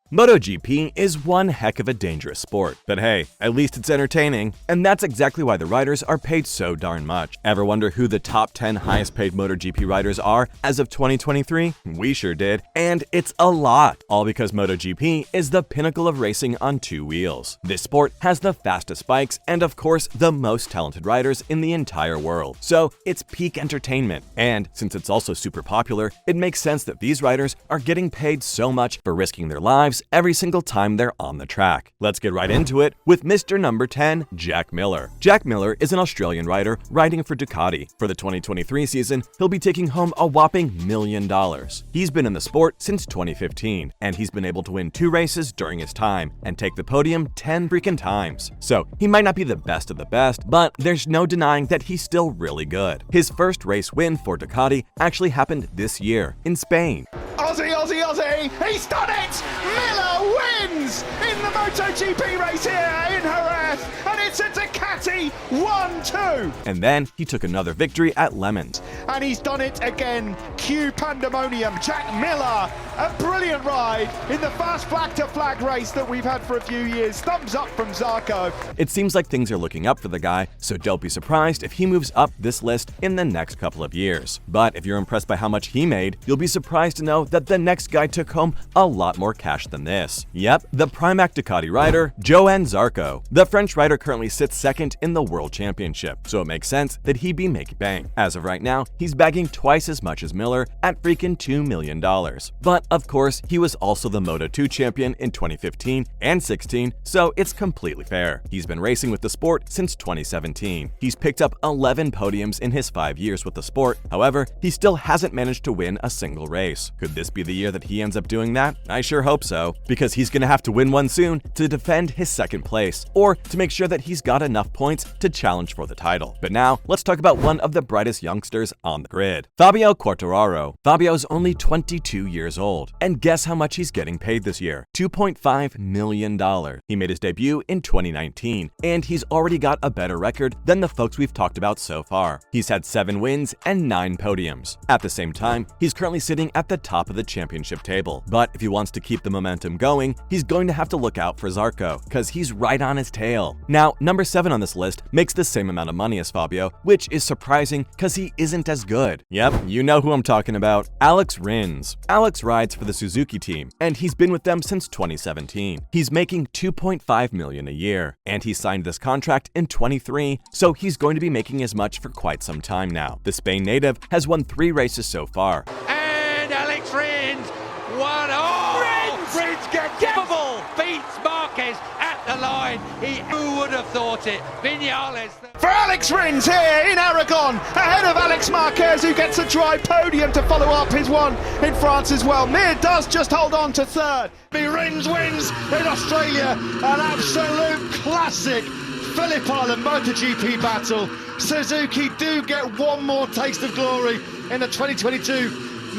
MotoGP is one heck of a dangerous sport, but hey, at least it's entertaining, and that's exactly why the riders are paid so darn much. Ever wonder who the top 10 highest paid MotoGP riders are as of 2023? We sure did, and it's a lot, all because MotoGP is the pinnacle of racing on two wheels. This sport has the fastest bikes and of course the most talented riders in the entire world, so it's peak entertainment, and since it's also super popular, it makes sense that these riders are getting paid so much for risking their lives every single time they're on the track. Let's get right into it with Mr. Number 10, Jack Miller. Jack Miller is an Australian rider riding for Ducati. For the 2023 season, he'll be taking home a whopping $1 million. He's been in the sport since 2015, and he's been able to win 2 races during his time and take the podium 10 freaking times. So he might not be the best of the best, but there's no denying that he's still really good. His first race win for Ducati actually happened this year in Spain. Aussie, Aussie, Aussie, he's done it! Miller wins in the MotoGP race here in Jerez, and it's a Ducati 1-2. And then he took another victory at Le Mans. And he's done it again, Q Pandemonium. Jack Miller, a brilliant ride in the first flag-to-flag race that we've had for a few years. Thumbs up from Zarco. It seems like things are looking up for the guy, so don't be surprised if he moves up this list in the next couple of years. But if you're impressed by how much he made, you'll be surprised to know that the next guy took home a lot more cash than this. Yep, the Pramac Ducati rider, Johann Zarco. The French rider currently sits second in the World Championship, so it makes sense that he'd be making bank. As of right now, he's bagging twice as much as Miller at freaking $2 million. But of course, he was also the Moto2 champion in 2015 and 16, so it's completely fair. He's been racing with the sport since 2017. He's picked up 11 podiums in his 5 years with the sport. However, he still hasn't managed to win a single race. Could this be the year that he ends up doing that? I sure hope so, because he's gonna have to win one soon to defend his second place, or to make sure that he's got enough points to challenge for the title. But now, let's talk about one of the brightest youngsters on the grid, Fabio Quartararo. Fabio's only 22 years old, and guess how much he's getting paid this year? $2.5 million. He made his debut in 2019, and he's already got a better record than the folks we've talked about so far. He's had 7 wins and 9 podiums. At the same time, he's currently sitting at the top of the championship table, but if he wants to keep the momentum going, he's going to have to look out for Zarco, because he's right on his tail. Now, number 7 on this list makes the same amount of money as Fabio, which is surprising because he isn't as good. Yep, you know who I'm talking about, Alex Rins. Alex rides for the Suzuki team, and he's been with them since 2017. He's making $2.5 million a year, and he signed this contract in 23, so he's going to be making as much for quite some time now. The Spain native has won 3 races so far. And Alex Rins won. Rins gets capable, beats Marquez at the line. Who would have thought it? Vinales. For Alex Rins here in Aragon, ahead of Alex Marquez, who gets a dry podium to follow up his one in France as well. Mir does just hold on to third. Rins wins in Australia, an absolute classic Phillip Island MotoGP battle. Suzuki do get one more taste of glory in the 2022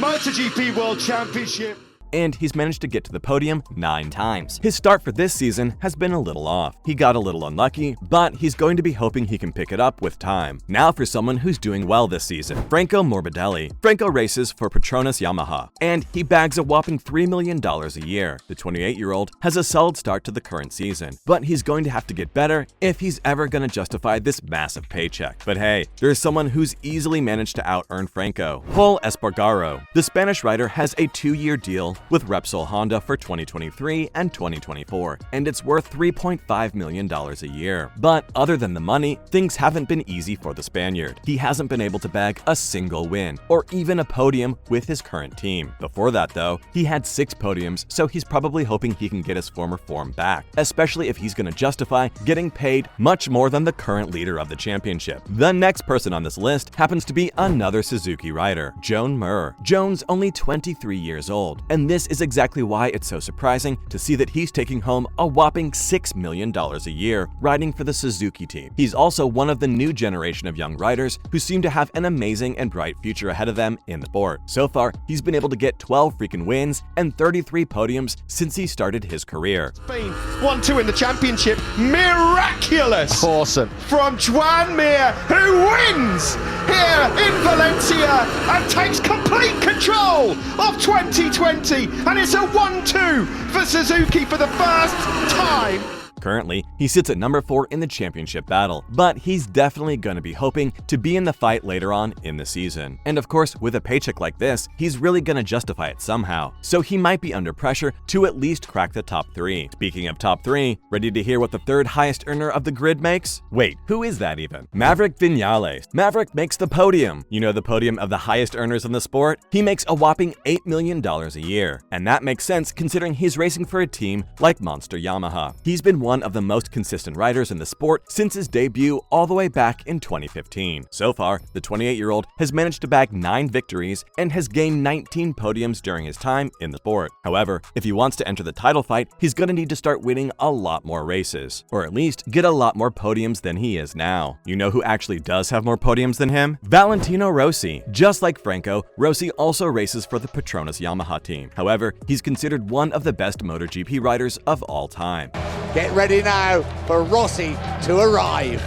MotoGP World Championship. And he's managed to get to the podium 9 times. His start for this season has been a little off. He got a little unlucky, but he's going to be hoping he can pick it up with time. Now for someone who's doing well this season, Franco Morbidelli. Franco races for Petronas Yamaha, and he bags a whopping $3 million a year. The 28-year-old has a solid start to the current season, but he's going to have to get better if he's ever going to justify this massive paycheck. But hey, there's someone who's easily managed to out-earn Franco, Pol Espargaro. The Spanish rider has a 2-year deal with Repsol Honda for 2023 and 2024, and it's worth $3.5 million a year. But other than the money, things haven't been easy for the Spaniard. He hasn't been able to bag a single win, or even a podium with his current team. Before that though, he had 6 podiums, so he's probably hoping he can get his former form back, especially if he's going to justify getting paid much more than the current leader of the championship. The next person on this list happens to be another Suzuki rider, Joan Mir. Joan's only 23 years old, and this is exactly why it's so surprising to see that he's taking home a whopping $6 million a year riding for the Suzuki team. He's also one of the new generation of young riders who seem to have an amazing and bright future ahead of them in the sport. So far, he's been able to get 12 freaking wins and 33 podiums since he started his career. Spain 1-2 in the championship, miraculous! Awesome. From Joan Mir, who wins here in Valencia and takes complete control of 2020, and it's a 1-2 for Suzuki for the first time. Currently, he sits at number 4 in the championship battle, but he's definitely going to be hoping to be in the fight later on in the season. And of course, with a paycheck like this, he's really going to justify it somehow, so he might be under pressure to at least crack the top 3. Speaking of top 3, ready to hear what the third highest earner of the grid makes? Wait, who is that even? Maverick Viñales. Maverick makes the podium. You know, the podium of the highest earners in the sport? He makes a whopping $8 million a year, and that makes sense considering he's racing for a team like Monster Yamaha. He's been one of the most consistent riders in the sport since his debut all the way back in 2015. So far, the 28-year-old has managed to bag 9 victories and has gained 19 podiums during his time in the sport. However, if he wants to enter the title fight, he's gonna need to start winning a lot more races, or at least get a lot more podiums than he is now. You know who actually does have more podiums than him? Valentino Rossi. Just like Franco, Rossi also races for the Petronas Yamaha team. However, he's considered one of the best MotoGP riders of all time. Get ready now for Rossi to arrive.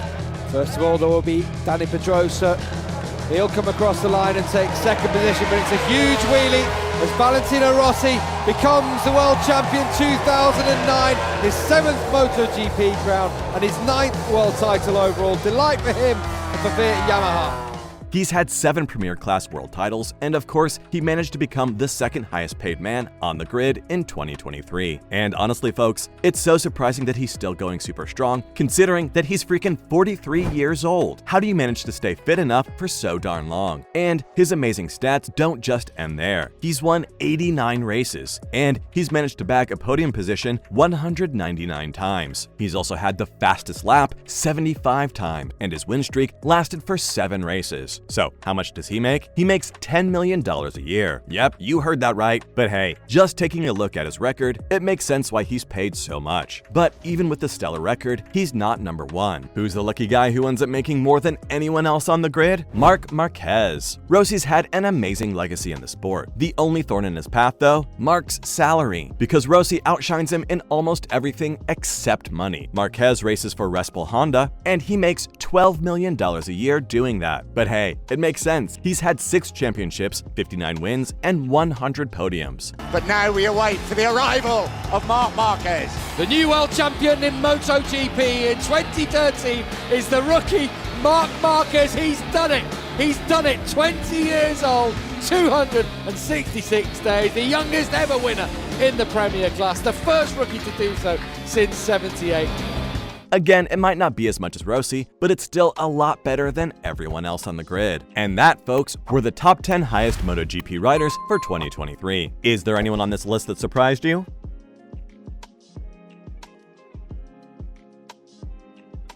First of all, there will be Dani Pedrosa. He'll come across the line and take second position, but it's a huge wheelie as Valentino Rossi becomes the world champion 2009, his 7th MotoGP crown and his 9th world title overall. Delight for him and for Fiat Yamaha. He's had 7 Premier Class World titles, and of course, he managed to become the second highest paid man on the grid in 2023. And honestly, folks, it's so surprising that he's still going super strong, considering that he's freaking 43 years old. How do you manage to stay fit enough for so darn long? And his amazing stats don't just end there. He's won 89 races, and he's managed to bag a podium position 199 times. He's also had the fastest lap 75 times, and his win streak lasted for 7 races. So, how much does he make? He makes $10 million a year. Yep, you heard that right. But hey, just taking a look at his record, it makes sense why he's paid so much. But even with the stellar record, he's not number 1. Who's the lucky guy who ends up making more than anyone else on the grid? Marc Marquez. Rossi's had an amazing legacy in the sport. The only thorn in his path, though, Marc's salary, because Rossi outshines him in almost everything except money. Marquez races for Red Bull Honda, and he makes $12 million a year doing that. But hey, it makes sense. He's had 6 championships, 59 wins, and 100 podiums. But now we await for the arrival of Marc Marquez. The new world champion in MotoGP in 2013 is the rookie Marc Marquez. He's done it. He's done it. 20 years old, 266 days, the youngest ever winner in the Premier Class, the first rookie to do so since '78. Again, it might not be as much as Rossi, but it's still a lot better than everyone else on the grid. And that, folks, were the top 10 highest MotoGP riders for 2023. Is there anyone on this list that surprised you?